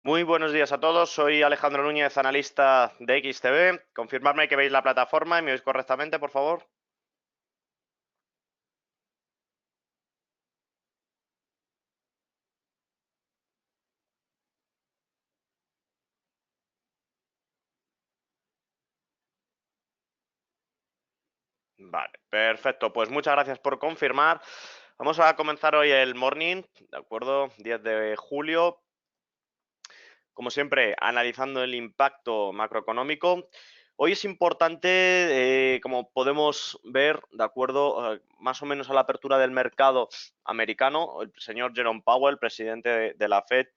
Muy buenos días a todos, soy Alejandro Núñez, analista de XTB. Confirmadme que veis la plataforma y me oís correctamente, por favor. Vale, perfecto. Pues muchas gracias por confirmar. Vamos a comenzar hoy el morning, ¿de acuerdo? 10 de julio. Como siempre, analizando el impacto macroeconómico. Hoy es importante, como podemos ver, de acuerdo, más o menos a la apertura del mercado americano, el señor Jerome Powell, presidente de la Fed,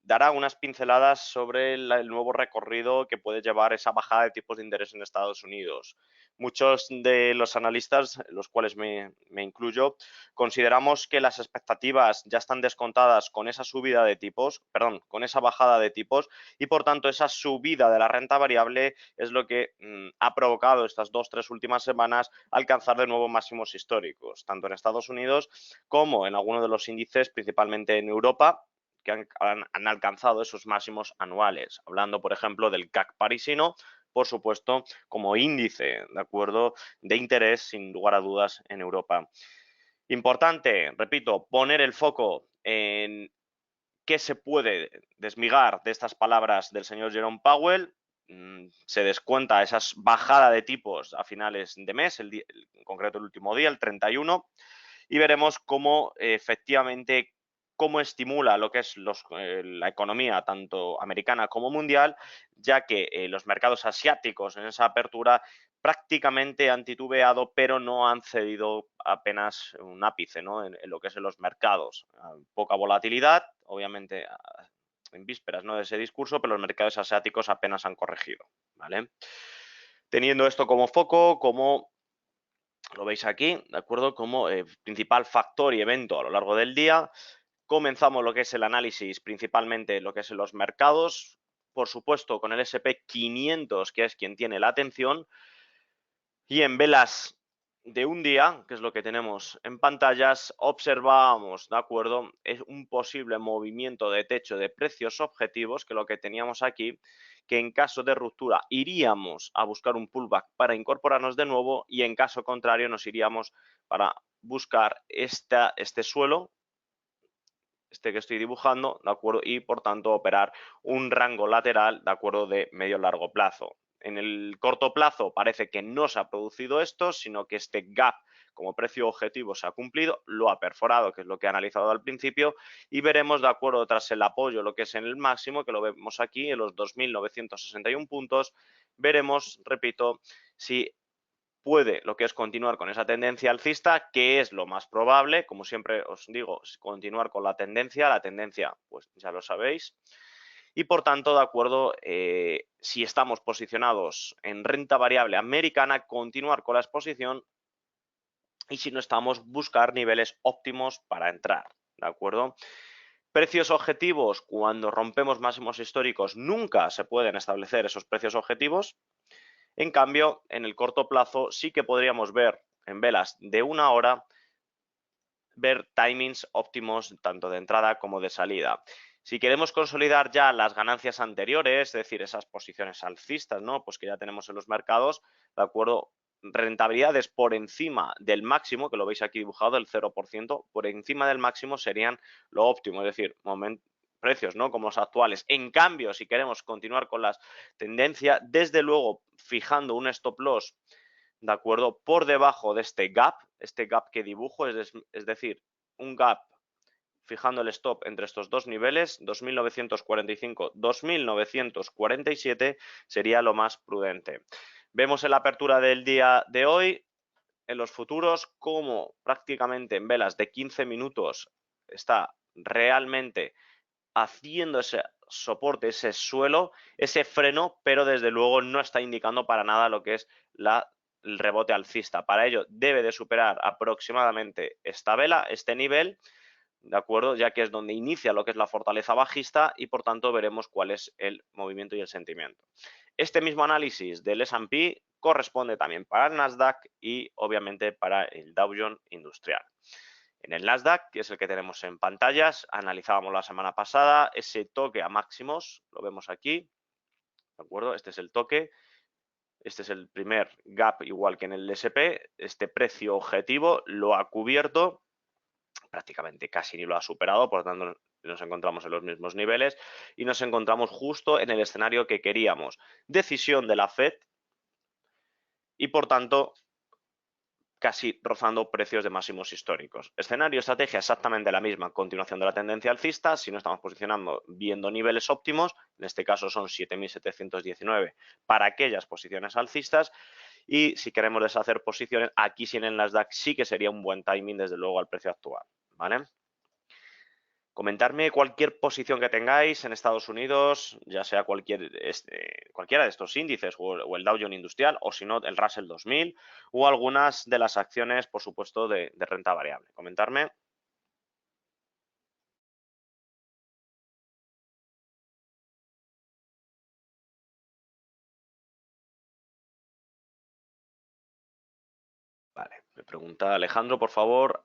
dará unas pinceladas sobre el nuevo recorrido que puede llevar esa bajada de tipos de interés en Estados Unidos. Muchos de los analistas, los cuales me incluyo, consideramos que las expectativas ya están descontadas con esa subida de tipos, perdón, con esa bajada de tipos y por tanto esa subida de la renta variable es lo que ha provocado estas 2 o 3 últimas semanas alcanzar de nuevo máximos históricos, tanto en Estados Unidos como en algunos de los índices, principalmente en Europa, que han alcanzado esos máximos anuales. Hablando, por ejemplo, del CAC parisino, por supuesto, como índice, ¿de acuerdo?, de interés, sin lugar a dudas, en Europa. Importante, repito, poner el foco en qué se puede desmigar de estas palabras del señor Jerome Powell. Se descuenta esa bajada de tipos a finales de mes, en concreto el último día, el 31, y veremos cómo efectivamente cómo estimula lo que es la economía tanto americana como mundial, ya que los mercados asiáticos en esa apertura prácticamente han titubeado, pero no han cedido apenas un ápice, ¿no?, en lo que es en los mercados. Poca volatilidad, obviamente en vísperas, ¿no?, de ese discurso, pero los mercados asiáticos apenas han corregido, ¿vale? Teniendo esto como foco, como lo veis aquí, ¿de acuerdo?, como principal factor y evento a lo largo del día, comenzamos lo que es el análisis, principalmente lo que es en los mercados, por supuesto con el SP 500, que es quien tiene la atención, y en velas de un día, que es lo que tenemos en pantallas, observábamos, ¿de acuerdo?, es un posible movimiento de techo de precios objetivos, que lo que teníamos aquí, que en caso de ruptura iríamos a buscar un pullback para incorporarnos de nuevo y en caso contrario nos iríamos para buscar este suelo, este que estoy dibujando, ¿de acuerdo? Y por tanto operar un rango lateral, ¿de acuerdo?, de medio largo plazo. En el corto plazo parece que no se ha producido esto, sino que este gap como precio objetivo se ha cumplido, lo ha perforado, que es lo que he analizado al principio, y veremos, de acuerdo, tras el apoyo, lo que es en el máximo, que lo vemos aquí en los 2.961 puntos, veremos, repito, si puede lo que es continuar con esa tendencia alcista, que es lo más probable, como siempre os digo, continuar con la tendencia pues ya lo sabéis, y por tanto, de acuerdo, si estamos posicionados en renta variable americana, continuar con la exposición y si no estamos, buscar niveles óptimos para entrar, ¿de acuerdo? Precios objetivos, cuando rompemos máximos históricos, nunca se pueden establecer esos precios objetivos. En cambio, en el corto plazo sí que podríamos ver en velas de una hora, ver timings óptimos tanto de entrada como de salida. Si queremos consolidar ya las ganancias anteriores, es decir, esas posiciones alcistas, ¿no?, pues que ya tenemos en los mercados, ¿de acuerdo?, rentabilidades por encima del máximo, que lo veis aquí dibujado, el 0%, por encima del máximo serían lo óptimo, es decir, precios, ¿no?, como los actuales. En cambio, si queremos continuar con las tendencias, desde luego, fijando un stop loss, ¿de acuerdo?, por debajo de este gap que dibujo, es decir, un gap fijando el stop entre estos dos niveles, 2.945, 2.947, sería lo más prudente. Vemos en la apertura del día de hoy, en los futuros, como prácticamente en velas de 15 minutos está realmente haciendo ese soporte, ese suelo, ese freno, pero desde luego no está indicando para nada lo que es el rebote alcista. Para ello debe de superar aproximadamente esta vela, este nivel, ¿de acuerdo?, ya que es donde inicia lo que es la fortaleza bajista y por tanto veremos cuál es el movimiento y el sentimiento. Este mismo análisis del S&P corresponde también para el Nasdaq y obviamente para el Dow Jones Industrial. En el Nasdaq, que es el que tenemos en pantallas, analizábamos la semana pasada ese toque a máximos, lo vemos aquí, ¿de acuerdo? Este es el toque, este es el primer gap igual que en el SP, este precio objetivo lo ha cubierto, prácticamente casi ni lo ha superado, por lo tanto nos encontramos en los mismos niveles y nos encontramos justo en el escenario que queríamos. Decisión de la Fed y por tanto casi rozando precios de máximos históricos. Escenario, estrategia exactamente la misma, continuación de la tendencia alcista, si no estamos posicionando viendo niveles óptimos, en este caso son 7.719 para aquellas posiciones alcistas, y si queremos deshacer posiciones, aquí sí en el Nasdaq sí que sería un buen timing desde luego al precio actual, ¿vale? Comentarme cualquier posición que tengáis en Estados Unidos, ya sea cualquiera de estos índices o el Dow Jones Industrial, o si no, el Russell 2000, o algunas de las acciones, por supuesto, de renta variable. Comentarme. Vale, me pregunta Alejandro, por favor.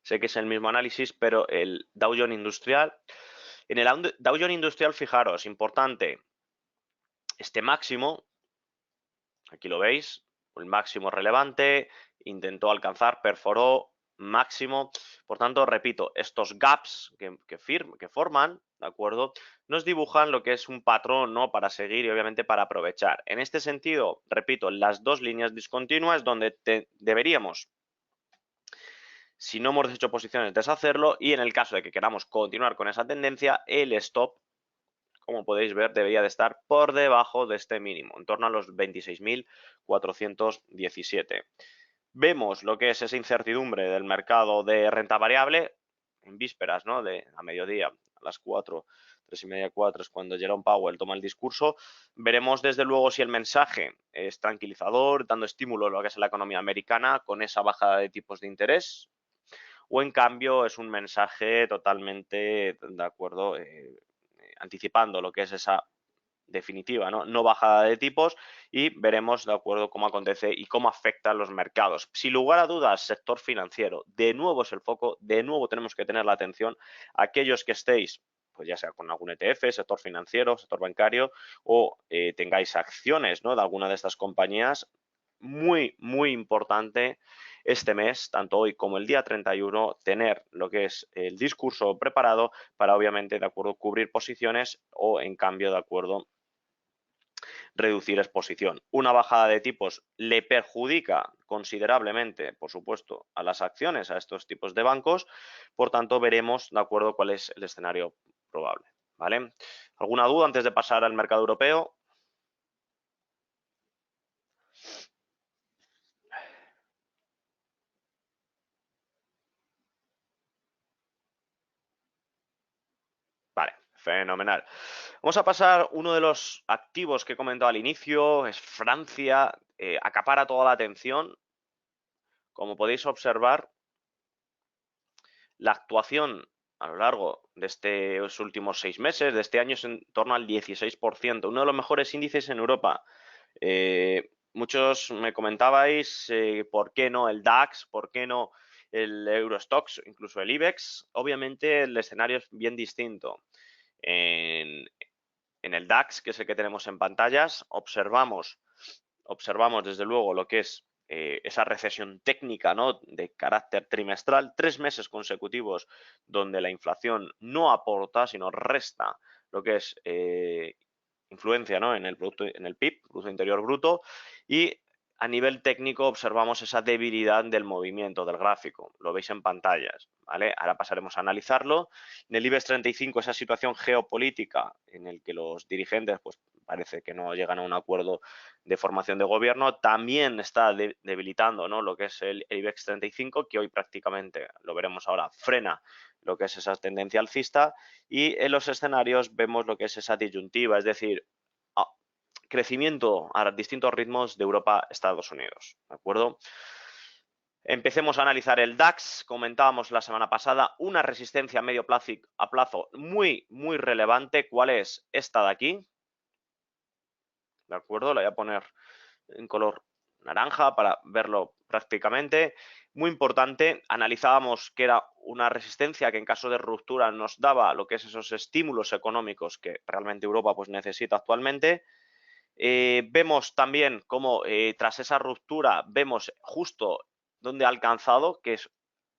Sé que es el mismo análisis, pero el Dow Jones Industrial. En el Dow Jones Industrial, fijaros, importante, este máximo, aquí lo veis, el máximo relevante, intentó alcanzar, perforó máximo. Por tanto, repito, estos gaps que forman, ¿de acuerdo? Nos dibujan lo que es un patrón, ¿no? Para seguir y obviamente para aprovechar. En este sentido, repito, las dos líneas discontinuas donde deberíamos, si no hemos hecho posiciones, deshacerlo, y en el caso de que queramos continuar con esa tendencia, el stop, como podéis ver, debería de estar por debajo de este mínimo, en torno a los 26.417. Vemos lo que es esa incertidumbre del mercado de renta variable en vísperas, ¿no? A mediodía, a las 4, 3:30, 4 es cuando Jerome Powell toma el discurso. Veremos desde luego si el mensaje es tranquilizador, dando estímulo a lo que es la economía americana con esa bajada de tipos de interés, o en cambio es un mensaje totalmente de acuerdo, anticipando lo que es esa definitiva, ¿no? Bajada de tipos, y veremos de acuerdo cómo acontece y cómo afecta a los mercados. Sin lugar a dudas, sector financiero, de nuevo es el foco, de nuevo tenemos que tener la atención a aquellos que estéis, pues ya sea con algún ETF, sector financiero, sector bancario, o tengáis acciones, ¿no? De alguna de estas compañías. Muy, muy importante este mes, tanto hoy como el día 31, tener lo que es el discurso preparado para obviamente, de acuerdo, cubrir posiciones o en cambio, de acuerdo, reducir exposición. Una bajada de tipos le perjudica considerablemente, por supuesto, a las acciones, a estos tipos de bancos. Por tanto, veremos, de acuerdo, cuál es el escenario probable. ¿Vale? ¿Alguna duda antes de pasar al mercado europeo? Vale, fenomenal. Vamos a pasar, uno de los activos que he comentado al inicio, es Francia, acapara toda la atención. Como podéis observar, la actuación a lo largo de estos últimos 6 meses, de este año, es en torno al 16%, uno de los mejores índices en Europa. Muchos me comentabais por qué no el DAX, por qué no el Eurostoxx, incluso el IBEX. Obviamente el escenario es bien distinto. En el DAX, que es el que tenemos en pantallas, observamos desde luego lo que es esa recesión técnica, ¿no? De carácter trimestral, 3 meses consecutivos donde la inflación no aporta, sino resta lo que es influencia, ¿no? En el producto, en el PIB, Producto Interior Bruto, y a nivel técnico observamos esa debilidad del movimiento del gráfico. Lo veis en pantallas, ¿vale? Ahora pasaremos a analizarlo. En el IBEX 35, esa situación geopolítica en el que los dirigentes, pues parece que no llegan a un acuerdo de formación de gobierno, también está debilitando, ¿no? Lo que es el IBEX 35, que hoy prácticamente, lo veremos ahora, frena lo que es esa tendencia alcista, y en los escenarios vemos lo que es esa disyuntiva, es decir, crecimiento a distintos ritmos de Europa a Estados Unidos, ¿de acuerdo? Empecemos a analizar el DAX. Comentábamos la semana pasada una resistencia a medio plazo muy, muy relevante. ¿Cuál es? Esta de aquí, ¿de acuerdo? La voy a poner en color naranja para verlo prácticamente. muy importante. Analizábamos que era una resistencia que en caso de ruptura nos daba lo que es esos estímulos económicos que realmente Europa pues necesita actualmente. Vemos también cómo tras esa ruptura vemos justo donde ha alcanzado, que es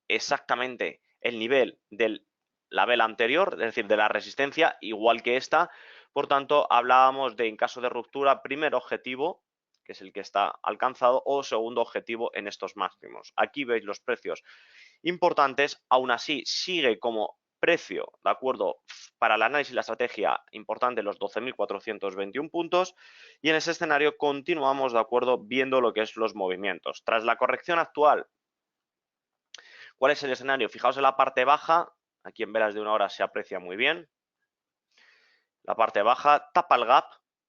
exactamente el nivel de la vela anterior, es decir, de la resistencia, igual que esta. Por tanto, hablábamos de, en caso de ruptura, primer objetivo, que es el que está alcanzado, o segundo objetivo en estos máximos. Aquí veis los precios importantes, aún así sigue como precio, ¿de acuerdo? Para el análisis y la estrategia importante los 12.421 puntos, y en ese escenario continuamos, ¿de acuerdo? Viendo lo que es los movimientos. Tras la corrección actual, ¿cuál es el escenario? Fijaos en la parte baja, aquí en velas de 1 hora se aprecia muy bien. La parte baja tapa el gap,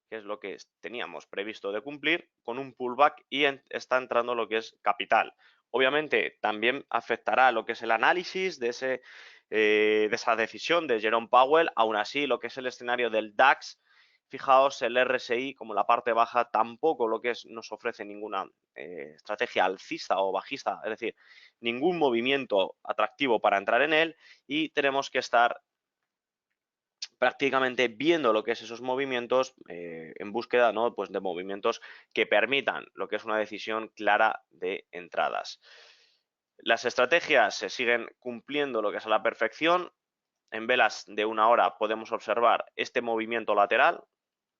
que es lo que teníamos previsto de cumplir, con un pullback y está entrando lo que es capital. Obviamente también afectará lo que es el análisis de esa decisión de Jerome Powell. Aún así, lo que es el escenario del DAX, fijaos, el RSI como la parte baja tampoco lo que es nos ofrece ninguna estrategia alcista o bajista, es decir, ningún movimiento atractivo para entrar en él, y tenemos que estar prácticamente viendo lo que es esos movimientos en búsqueda, ¿no? Pues de movimientos que permitan lo que es una decisión clara de entradas. Las estrategias se siguen cumpliendo lo que es a la perfección. En velas de 1 hora podemos observar este movimiento lateral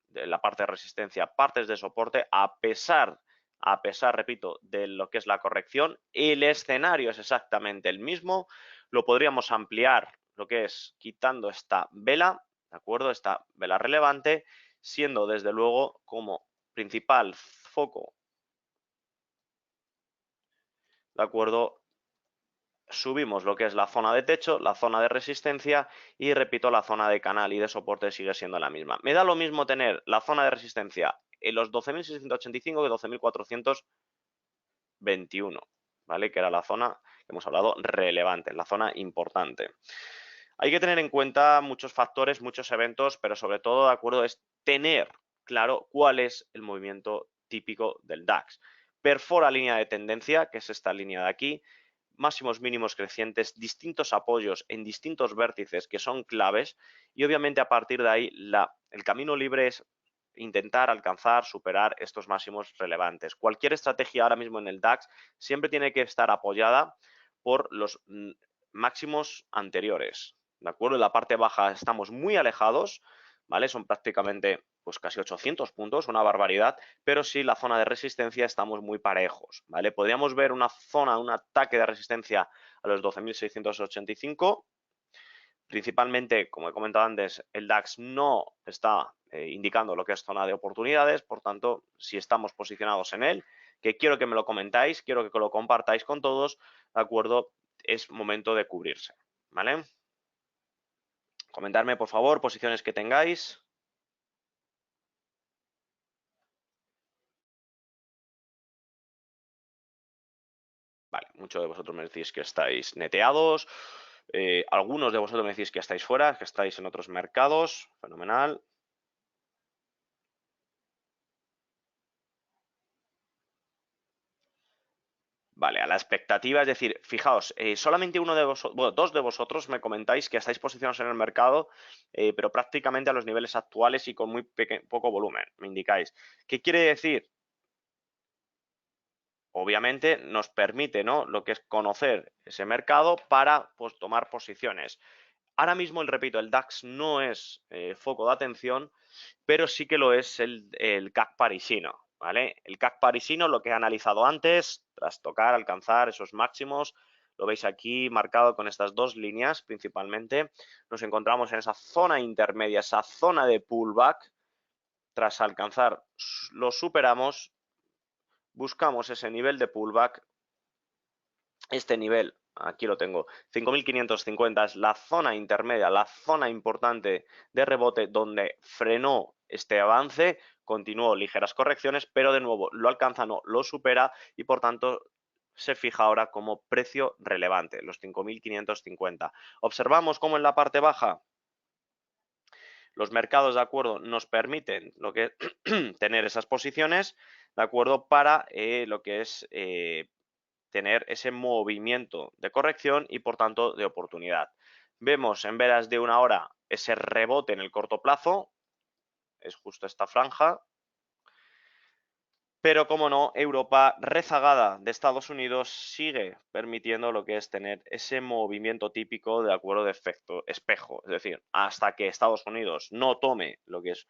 de la parte de resistencia, partes de soporte, a pesar, repito, de lo que es la corrección. El escenario es exactamente el mismo. Lo podríamos ampliar lo que es quitando esta vela, ¿de acuerdo? Esta vela relevante, siendo desde luego como principal foco, ¿de acuerdo? Subimos lo que es la zona de techo, la zona de resistencia y, repito, la zona de canal y de soporte sigue siendo la misma. Me da lo mismo tener la zona de resistencia en los 12.685 que 12.421, ¿vale? Que era la zona que hemos hablado relevante, la zona importante. Hay que tener en cuenta muchos factores, muchos eventos, pero sobre todo, de acuerdo, es tener claro cuál es el movimiento típico del DAX. Perfora línea de tendencia, que es esta línea de aquí, máximos mínimos crecientes, distintos apoyos en distintos vértices que son claves, y obviamente a partir de ahí el camino libre es intentar alcanzar, superar estos máximos relevantes. Cualquier estrategia ahora mismo en el DAX siempre tiene que estar apoyada por los máximos anteriores, ¿de acuerdo? En la parte baja estamos muy alejados, ¿vale? Son prácticamente pues casi 800 puntos, una barbaridad, pero sí la zona de resistencia estamos muy parejos, ¿vale? Podríamos ver una zona, un ataque de resistencia a los 12.685. Principalmente, como he comentado antes, el DAX no está indicando lo que es zona de oportunidades, por tanto, si estamos posicionados en él, que quiero que me lo comentáis, quiero que lo compartáis con todos, ¿de acuerdo? Es momento de cubrirse, ¿vale? Comentarme, por favor, posiciones que tengáis. Vale, muchos de vosotros me decís que estáis neteados, algunos de vosotros me decís que estáis fuera, que estáis en otros mercados, fenomenal. Vale, a la expectativa, es decir, fijaos, solamente uno de vosotros, bueno, dos de vosotros me comentáis que estáis posicionados en el mercado, pero prácticamente a los niveles actuales y con muy poco volumen, me indicáis. ¿Qué quiere decir? Obviamente nos permite, ¿no?, lo que es conocer ese mercado para pues, tomar posiciones. Ahora mismo, repito, el DAX no es foco de atención, pero sí que lo es el CAC parisino, ¿vale? El CAC parisino, lo que he analizado antes, tras tocar, alcanzar esos máximos, lo veis aquí marcado con estas dos líneas principalmente, nos encontramos en esa zona intermedia, esa zona de pullback. Tras alcanzar, lo superamos, buscamos ese nivel de pullback, este nivel, aquí lo tengo, 5.550 es la zona intermedia, la zona importante de rebote donde frenó este avance, continuó ligeras correcciones, pero de nuevo lo alcanza, no lo supera, y por tanto se fija ahora como precio relevante, los 5.550. Observamos cómo en la parte baja los mercados, de acuerdo, nos permiten lo que tener esas posiciones, de acuerdo, para lo que es tener ese movimiento de corrección y por tanto de oportunidad. Vemos en velas de 1 hora ese rebote en el corto plazo, es justo esta franja, pero como no, Europa rezagada de Estados Unidos sigue permitiendo lo que es tener ese movimiento típico de acuerdo de efecto espejo, es decir, hasta que Estados Unidos no tome lo que es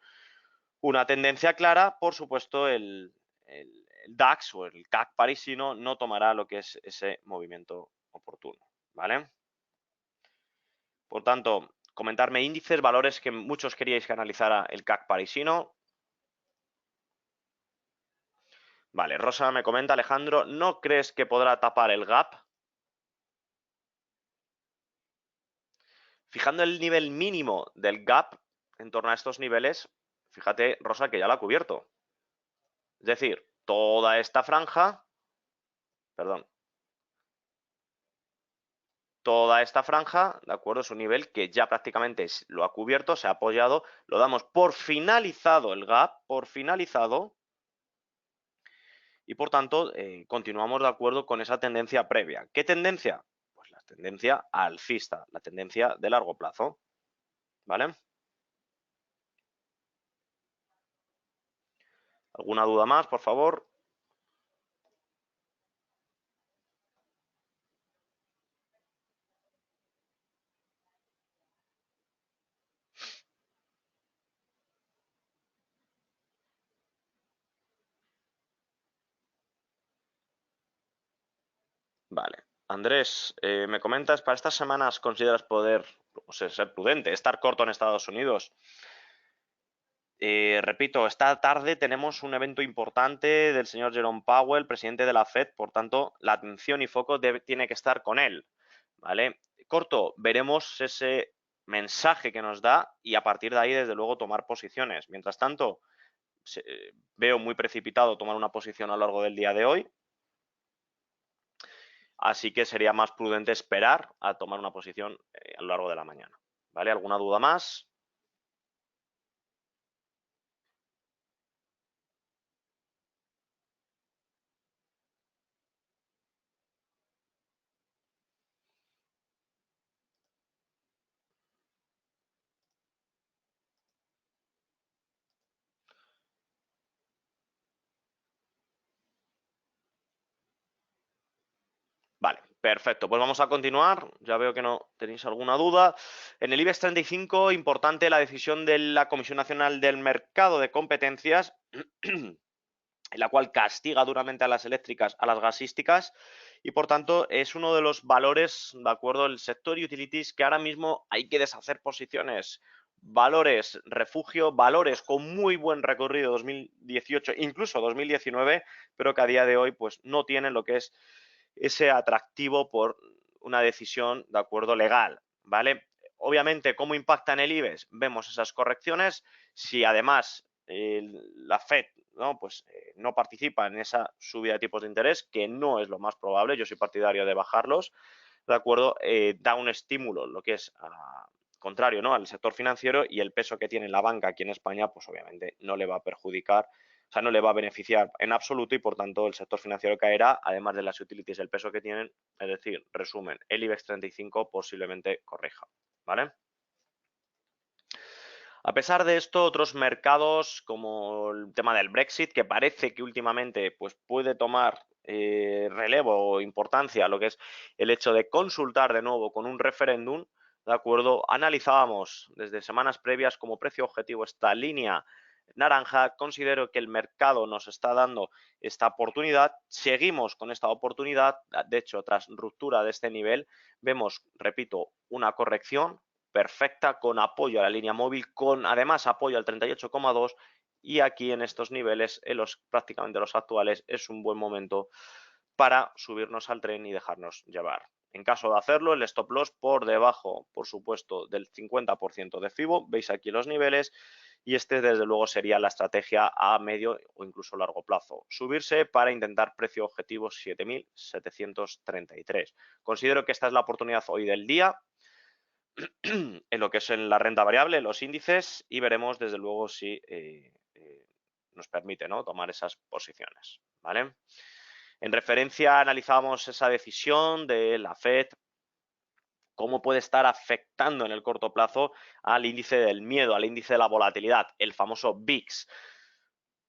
una tendencia clara, por supuesto el DAX o el CAC parisino no tomará lo que es ese movimiento oportuno, ¿vale? Por tanto, comentarme índices, valores que muchos queríais que analizara el CAC parisino. Vale, Rosa me comenta, Alejandro, ¿no crees que podrá tapar el gap? Fijando el nivel mínimo del gap en torno a estos niveles, fíjate, Rosa, que ya lo ha cubierto. Es decir, toda esta franja, perdón, toda esta franja, ¿de acuerdo? Es un nivel que ya prácticamente lo ha cubierto, se ha apoyado, lo damos por finalizado el gap, por finalizado, y por tanto continuamos de acuerdo con esa tendencia previa. ¿Qué tendencia? Pues la tendencia alcista, la tendencia de largo plazo, ¿vale? ¿Alguna duda más, por favor? Vale. Andrés, me comentas, ¿para estas semanas consideras poder, o sea, ser prudente, estar corto en Estados Unidos? Repito, esta tarde tenemos un evento importante del señor Jerome Powell, presidente de la Fed, por tanto, la atención y foco tiene que estar con él, ¿vale? Corto, veremos ese mensaje que nos da y a partir de ahí, desde luego, tomar posiciones. Mientras tanto, veo muy precipitado tomar una posición a lo largo del día de hoy, así que sería más prudente esperar a tomar una posición a lo largo de la mañana, ¿vale? ¿Alguna duda más? Vale, perfecto. Pues vamos a continuar. Ya veo que no tenéis alguna duda. En el IBEX 35, importante la decisión de la Comisión Nacional del Mercado de Competencias, en la cual castiga duramente a las eléctricas, a las gasísticas, y por tanto es uno de los valores, de acuerdo, el sector utilities que ahora mismo hay que deshacer posiciones. Valores refugio, valores con muy buen recorrido 2018, incluso 2019, pero que a día de hoy pues no tienen lo que es ese atractivo por una decisión de acuerdo legal, ¿vale? Obviamente, ¿cómo impacta en el IBEX? Vemos esas correcciones. Si además la Fed ¿no? Pues, no participa en esa subida de tipos de interés, que no es lo más probable, yo soy partidario de bajarlos, ¿de acuerdo? Da un estímulo, lo que es contrario ¿no? al sector financiero y el peso que tiene la banca aquí en España, pues obviamente no le va a perjudicar, o sea, no le va a beneficiar en absoluto y por tanto el sector financiero caerá, además de las utilities, el peso que tienen, es decir, resumen, el IBEX 35 posiblemente corrija, ¿vale? A pesar de esto, otros mercados como el tema del Brexit, que parece que últimamente pues, puede tomar relevo o importancia lo que es el hecho de consultar de nuevo con un referéndum, ¿de acuerdo? Analizábamos desde semanas previas como precio objetivo esta línea naranja. Considero que el mercado nos está dando esta oportunidad. Seguimos con esta oportunidad. De hecho, tras ruptura de este nivel, vemos, repito, una corrección perfecta con apoyo a la línea móvil, con además apoyo al 38,2 y aquí en estos niveles, en los prácticamente los actuales, es un buen momento para subirnos al tren y dejarnos llevar. En caso de hacerlo, el stop loss por debajo, por supuesto, del 50% de FIBO, veis aquí los niveles y este desde luego sería la estrategia a medio o incluso largo plazo. Subirse para intentar precio objetivo 7.733. Considero que esta es la oportunidad hoy del día en lo que es en la renta variable, los índices, y veremos desde luego si nos permite ¿no? tomar esas posiciones. ¿Vale? En referencia analizábamos esa decisión de la Fed, cómo puede estar afectando en el corto plazo al índice del miedo, al índice de la volatilidad, el famoso VIX.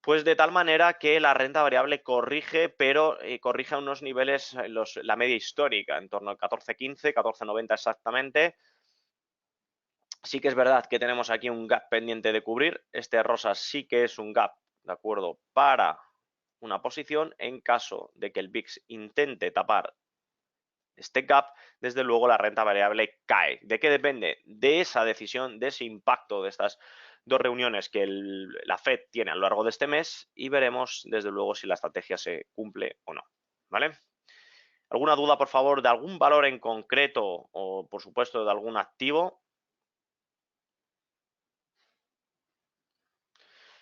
Pues de tal manera que la renta variable corrige, pero corrige a unos niveles, la media histórica, en torno al 14.15, 14.90 exactamente. Sí que es verdad que tenemos aquí un gap pendiente de cubrir. Este rosa sí que es un gap, ¿de acuerdo? Para una posición. En caso de que el VIX intente tapar este gap, desde luego la renta variable cae. ¿De qué depende? De esa decisión, de ese impacto de estas dos reuniones que la Fed tiene a lo largo de este mes, y veremos desde luego si la estrategia se cumple o no. ¿Vale? ¿Alguna duda, por favor, de algún valor en concreto o, por supuesto, de algún activo?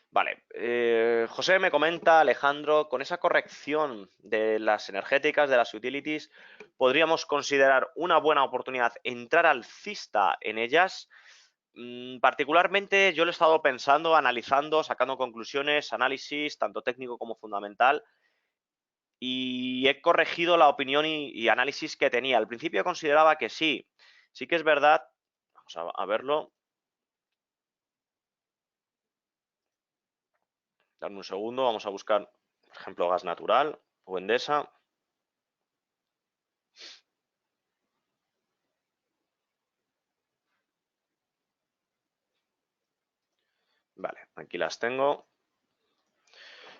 Vale, José me comenta, Alejandro, con esa corrección de las energéticas, de las utilities, ¿podríamos considerar una buena oportunidad entrar alcista en ellas? Particularmente yo lo he estado pensando, analizando, sacando conclusiones, análisis, tanto técnico como fundamental, y he corregido la opinión y análisis que tenía. Al principio consideraba que sí, sí que es verdad, vamos a verlo, dame un segundo, vamos a buscar, por ejemplo, gas natural o Endesa. Vale, aquí las tengo.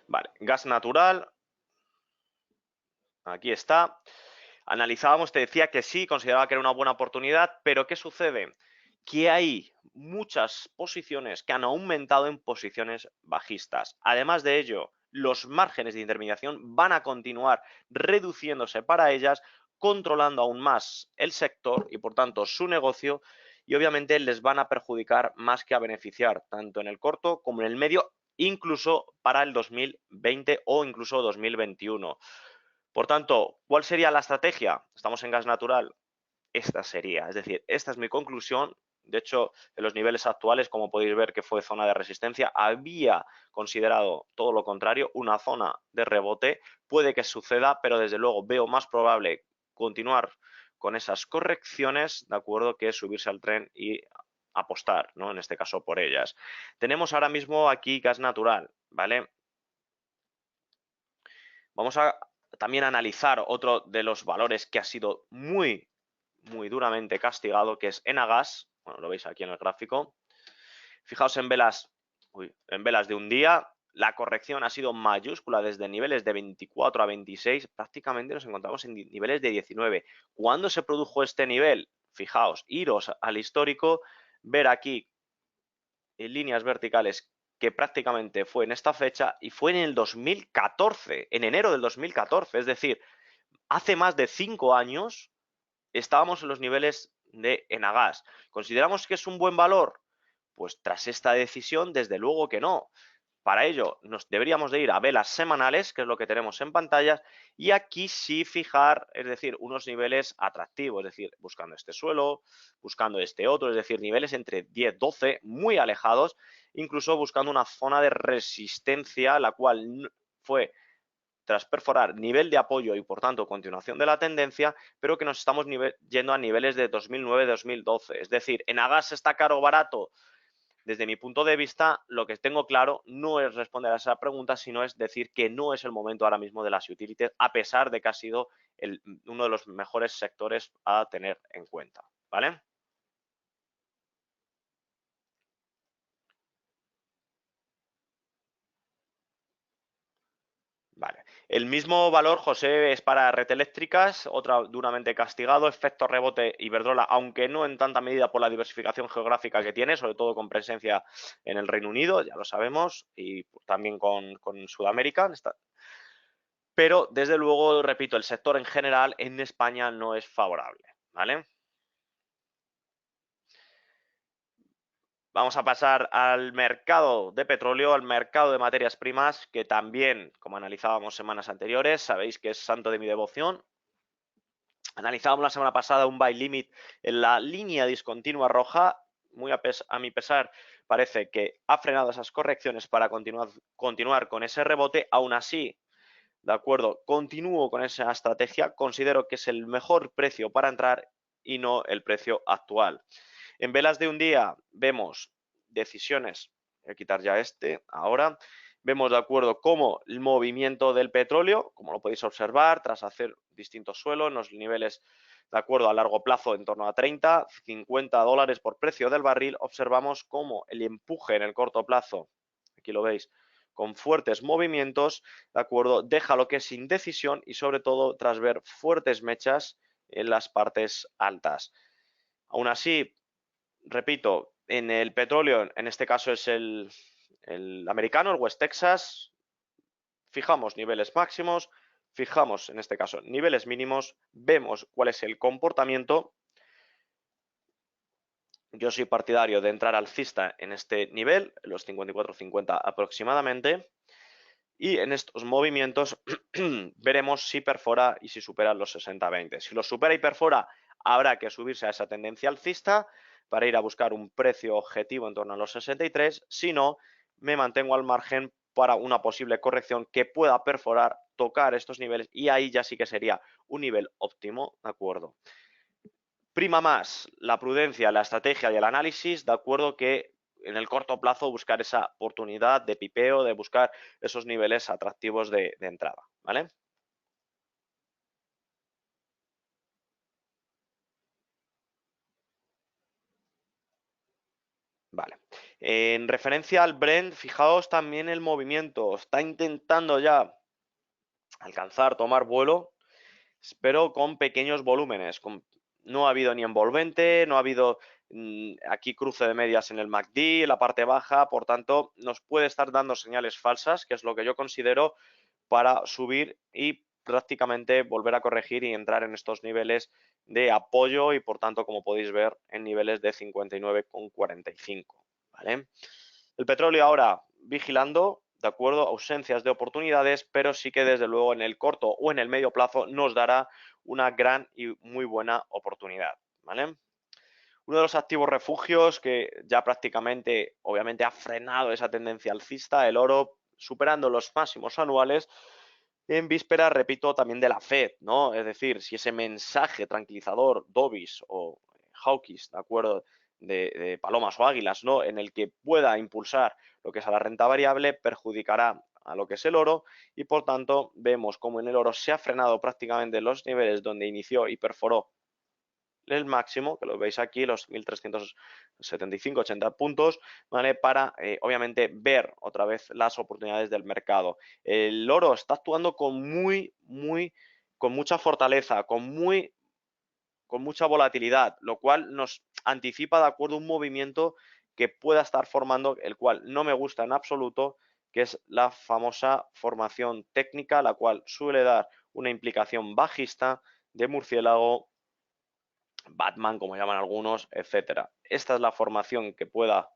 Vale, gas natural, aquí está. Analizábamos, te decía que sí, consideraba que era una buena oportunidad, pero ¿qué sucede? Que hay muchas posiciones que han aumentado en posiciones bajistas. Además de ello, los márgenes de intermediación van a continuar reduciéndose para ellas, controlando aún más el sector y por tanto su negocio, y obviamente les van a perjudicar más que a beneficiar, tanto en el corto como en el medio, incluso para el 2020 o incluso 2021. Por tanto, ¿cuál sería la estrategia? Estamos en gas natural. Esta sería, es decir, esta es mi conclusión. De hecho, en los niveles actuales, como podéis ver que fue zona de resistencia, había considerado todo lo contrario, una zona de rebote. Puede que suceda, pero desde luego veo más probable continuar con esas correcciones, ¿de acuerdo?, que subirse al tren y apostar, ¿no? En este caso por ellas. Tenemos ahora mismo aquí gas natural, ¿vale? Vamos a también analizar otro de los valores que ha sido muy duramente castigado, que es Enagas. Bueno, lo veis aquí en el gráfico. Fijaos en velas, en velas de un día, la corrección ha sido mayúscula desde niveles de 24 a 26, prácticamente nos encontramos en niveles de 19. ¿Cuándo se produjo este nivel? Fijaos, iros al histórico, ver aquí en líneas verticales que prácticamente fue en esta fecha y fue en el 2014, en enero del 2014, es decir, hace más de 5 años estábamos en los niveles de Enagas. ¿Consideramos que es un buen valor? Pues tras esta decisión, desde luego que no. Para ello, nos deberíamos de ir a velas semanales, que es lo que tenemos en pantallas, y aquí sí fijar, es decir, unos niveles atractivos, es decir, buscando este suelo, buscando este otro, es decir, niveles entre 10, 12, muy alejados, incluso buscando una zona de resistencia, la cual fue tras perforar nivel de apoyo y por tanto continuación de la tendencia, pero que nos estamos yendo a niveles de 2009-2012. Es decir, en Agas está caro o barato. Desde mi punto de vista, lo que tengo claro no es responder a esa pregunta, sino es decir que no es el momento ahora mismo de las utilities, a pesar de que ha sido uno de los mejores sectores a tener en cuenta. ¿Vale? Vale. El mismo valor, José, es para red eléctricas, otra duramente castigado, efecto rebote Iberdrola, aunque no en tanta medida por la diversificación geográfica que tiene, sobre todo con presencia en el Reino Unido, ya lo sabemos, y también con Sudamérica. Pero, desde luego, repito, el sector en general en España no es favorable, ¿vale? Vamos a pasar al mercado de petróleo, al mercado de materias primas, que también, como analizábamos semanas anteriores, sabéis que es santo de mi devoción. Analizábamos la semana pasada un buy limit en la línea discontinua roja. Muy a mi pesar, parece que ha frenado esas correcciones para continuar con ese rebote. Aún así, ¿de acuerdo? Continúo con esa estrategia, considero que es el mejor precio para entrar y no el precio actual. En velas de un día vemos decisiones, voy a quitar ya este ahora, vemos de acuerdo cómo el movimiento del petróleo, como lo podéis observar, tras hacer distintos suelos en los niveles de acuerdo a largo plazo en torno a 30, 50 dólares por precio del barril, observamos cómo el empuje en el corto plazo, aquí lo veis, con fuertes movimientos, de acuerdo, deja lo que es indecisión y sobre todo tras ver fuertes mechas en las partes altas. Aún así, repito, en el petróleo, en este caso es el americano, el West Texas, fijamos niveles máximos, fijamos en este caso niveles mínimos, vemos cuál es el comportamiento. Yo soy partidario de entrar alcista en este nivel, los 54.50 aproximadamente, y en estos movimientos veremos si perfora y si supera los 60-20. Si los supera y perfora, habrá que subirse a esa tendencia alcista para ir a buscar un precio objetivo en torno a los 63. Si no, me mantengo al margen para una posible corrección que pueda perforar, tocar estos niveles y ahí ya sí que sería un nivel óptimo, ¿de acuerdo? Prima más la prudencia, la estrategia y el análisis, de acuerdo que en el corto plazo buscar esa oportunidad de pipeo, de buscar esos niveles atractivos de entrada, ¿vale? Vale. En referencia al Brent, fijaos también el movimiento. Está intentando ya alcanzar, tomar vuelo, pero con pequeños volúmenes. No ha habido ni envolvente, no ha habido aquí cruce de medias en el MACD, en la parte baja, por tanto, nos puede estar dando señales falsas, que es lo que yo considero para subir y prácticamente volver a corregir y entrar en estos niveles de apoyo y por tanto, como podéis ver, en niveles de 59,45. ¿Vale? El petróleo ahora vigilando, de acuerdo, ausencias de oportunidades, pero sí que desde luego en el corto o en el medio plazo nos dará una gran y muy buena oportunidad. ¿Vale? Uno de los activos refugios que ya prácticamente, obviamente, ha frenado esa tendencia alcista, el oro, superando los máximos anuales en víspera, repito, también de la Fed, ¿no? Es decir, si ese mensaje tranquilizador, dovish o hawkish, ¿de acuerdo? De palomas o águilas, ¿no? En el que pueda impulsar lo que es a la renta variable, perjudicará a lo que es el oro y por tanto vemos como en el oro se ha frenado prácticamente los niveles donde inició y perforó el máximo, que lo veis aquí, los 1.375-80 puntos, ¿vale? Para, obviamente, ver otra vez las oportunidades del mercado. El oro está actuando con mucha fortaleza, con mucha volatilidad, lo cual nos anticipa, de acuerdo, un movimiento que pueda estar formando, el cual no me gusta en absoluto, que es la famosa formación técnica, la cual suele dar una implicación bajista de murciélago, Batman, como llaman algunos, etcétera. Esta es la formación que pueda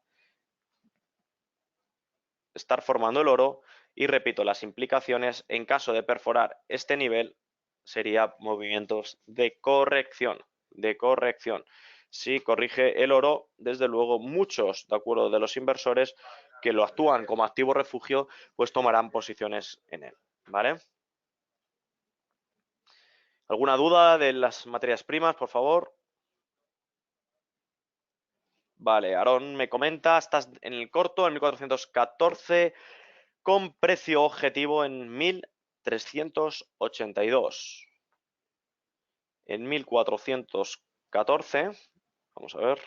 estar formando el oro y repito, las implicaciones en caso de perforar este nivel sería movimientos de corrección, de corrección. Si corrige el oro, desde luego muchos, de acuerdo, de los inversores que lo actúan como activo refugio, pues tomarán posiciones en él, ¿vale? ¿Alguna duda de las materias primas, por favor? Vale, Aarón me comenta, estás en el corto, en 1414, con precio objetivo en 1382. En 1414, vamos a ver.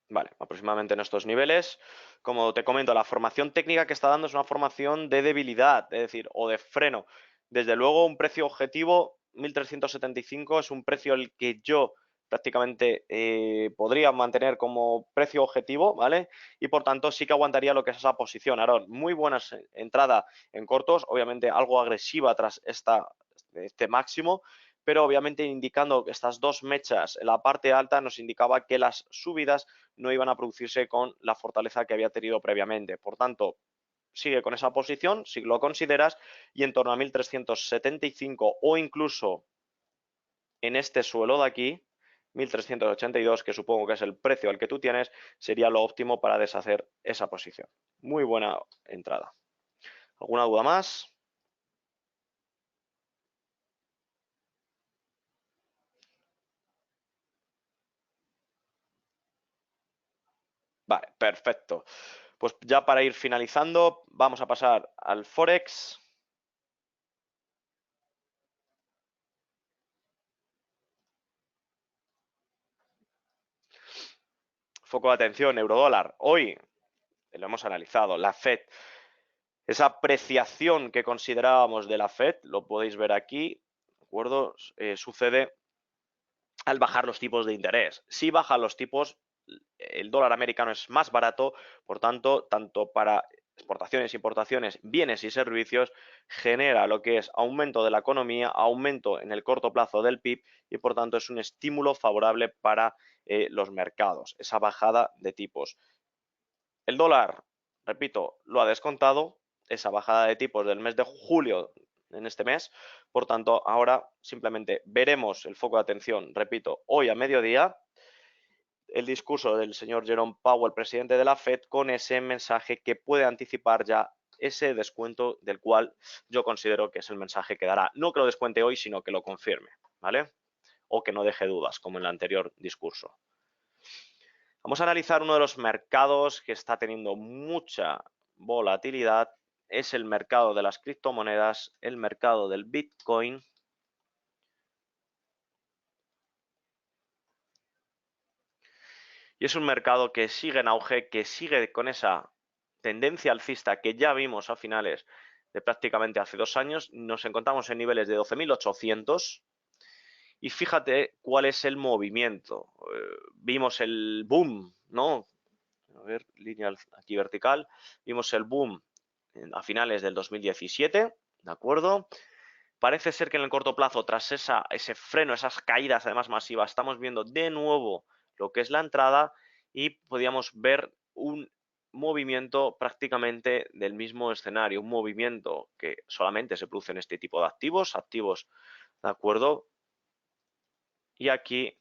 Vale, aproximadamente en estos niveles. Como te comento, la formación técnica que está dando es una formación de debilidad, es decir, o de freno. Desde luego, un precio objetivo, 1375, es un precio el que yo prácticamente podría mantener como precio objetivo, ¿vale? Y por tanto sí que aguantaría lo que es esa posición. Aaron, muy buena entrada en cortos, obviamente algo agresiva tras este máximo, pero obviamente indicando que estas dos mechas en la parte alta nos indicaba que las subidas no iban a producirse con la fortaleza que había tenido previamente. Por tanto, sigue con esa posición, si lo consideras, y en torno a 1375 o incluso en este suelo de aquí, 1382, que supongo que es el precio al que tú tienes, sería lo óptimo para deshacer esa posición. Muy buena entrada. ¿Alguna duda más? Vale, perfecto. Pues ya para ir finalizando, vamos a pasar al Forex. Foco de atención, eurodólar. Hoy lo hemos analizado, la Fed. Esa apreciación que considerábamos de la Fed, lo podéis ver aquí, ¿de acuerdo? Sucede al bajar los tipos de interés. Si bajan los tipos, el dólar americano es más barato, por tanto, tanto para exportaciones, importaciones, bienes y servicios, genera lo que es aumento de la economía, aumento en el corto plazo del PIB y por tanto es un estímulo favorable para los mercados, esa bajada de tipos. El dólar, repito, lo ha descontado, esa bajada de tipos del mes de julio en este mes. Por tanto, ahora simplemente veremos el foco de atención, repito, hoy a mediodía, el discurso del señor Jerome Powell, presidente de la Fed, con ese mensaje que puede anticipar ya ese descuento del cual yo considero que es el mensaje que dará. No que lo descuente hoy, sino que lo confirme, ¿vale? O que no deje dudas, como en el anterior discurso. Vamos a analizar uno de los mercados que está teniendo mucha volatilidad. Es el mercado de las criptomonedas, el mercado del Bitcoin. Y es un mercado que sigue en auge, que sigue con esa tendencia alcista que ya vimos a finales de prácticamente hace 2 años. Nos encontramos en niveles de 12.800. Y fíjate cuál es el movimiento. Vimos el boom, ¿no? A ver, línea aquí vertical. Vimos el boom a finales del 2017, ¿de acuerdo? Parece ser que en el corto plazo, tras ese freno, esas caídas además masivas, estamos viendo de nuevo lo que es la entrada y podíamos ver un movimiento prácticamente del mismo escenario, un movimiento que solamente se produce en este tipo de activos, ¿de acuerdo? Y aquí,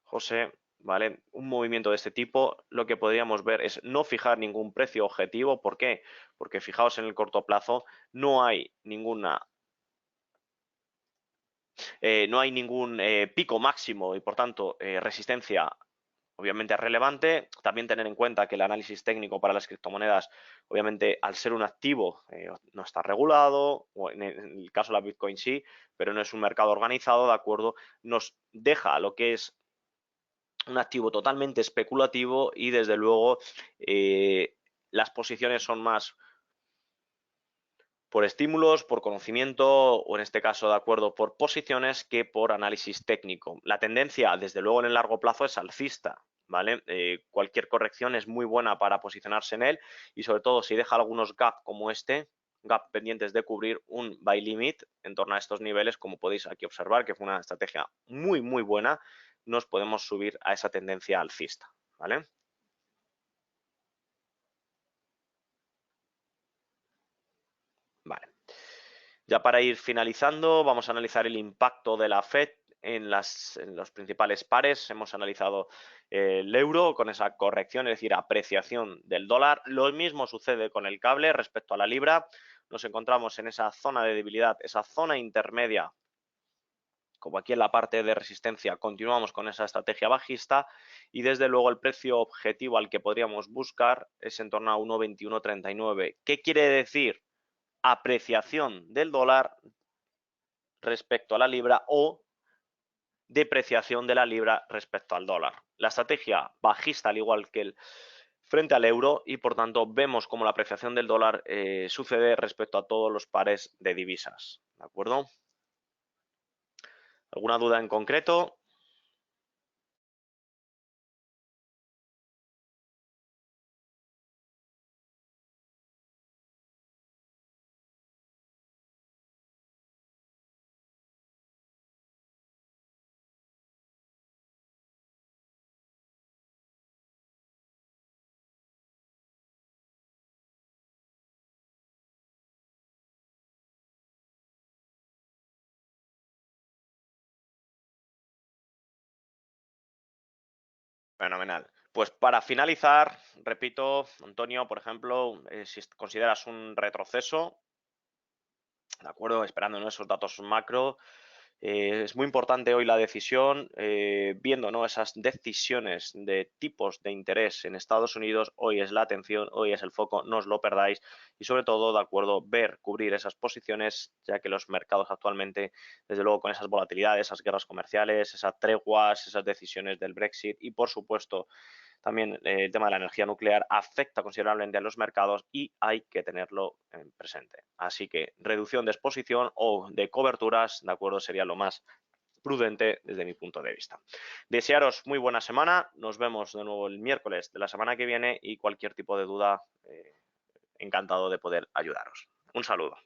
José, ¿vale? Un movimiento de este tipo, lo que podríamos ver es no fijar ningún precio objetivo. ¿Por qué? Porque fijaos en el corto plazo, no hay ningún pico máximo y por tanto resistencia obviamente relevante. También tener en cuenta que el análisis técnico para las criptomonedas, obviamente al ser un activo no está regulado, o en el caso de la Bitcoin sí, pero no es un mercado organizado, ¿de acuerdo? Nos deja lo que es un activo totalmente especulativo y desde luego las posiciones son más por estímulos, por conocimiento o en este caso, de acuerdo, por posiciones que por análisis técnico. La tendencia, desde luego, en el largo plazo es alcista, ¿vale? Cualquier corrección es muy buena para posicionarse en él y sobre todo si deja algunos gap como este, gap pendientes de cubrir un buy limit en torno a estos niveles, como podéis aquí observar, que fue una estrategia muy, muy buena, nos podemos subir a esa tendencia alcista, ¿vale? Vale. Ya para ir finalizando, vamos a analizar el impacto de la Fed en los principales pares. Hemos analizado el euro con esa corrección, es decir, apreciación del dólar. Lo mismo sucede con el cable respecto a la libra. Nos encontramos en esa zona de debilidad, esa zona intermedia, como aquí en la parte de resistencia, continuamos con esa estrategia bajista y desde luego el precio objetivo al que podríamos buscar es en torno a 1,2139. ¿Qué quiere decir? Apreciación del dólar respecto a la libra o depreciación de la libra respecto al dólar. La estrategia bajista, al igual que el frente al euro, y por tanto vemos como la apreciación del dólar sucede respecto a todos los pares de divisas. ¿De acuerdo? ¿Alguna duda en concreto? Fenomenal. Pues para finalizar, repito, Antonio, por ejemplo, si consideras un retroceso, ¿de acuerdo? Esperando en esos datos macro. Es muy importante hoy la decisión, viendo, ¿no?, esas decisiones de tipos de interés en Estados Unidos. Hoy es la atención, hoy es el foco, no os lo perdáis. Y sobre todo, de acuerdo, ver, cubrir esas posiciones, ya que los mercados actualmente, desde luego, con esas volatilidades, esas guerras comerciales, esas treguas, esas decisiones del Brexit y, por supuesto, también el tema de la energía nuclear afecta considerablemente a los mercados y hay que tenerlo en presente. Así que reducción de exposición o de coberturas, de acuerdo, sería lo más prudente desde mi punto de vista. Desearos muy buena semana. Nos vemos de nuevo el miércoles de la semana que viene y cualquier tipo de duda, encantado de poder ayudaros. Un saludo.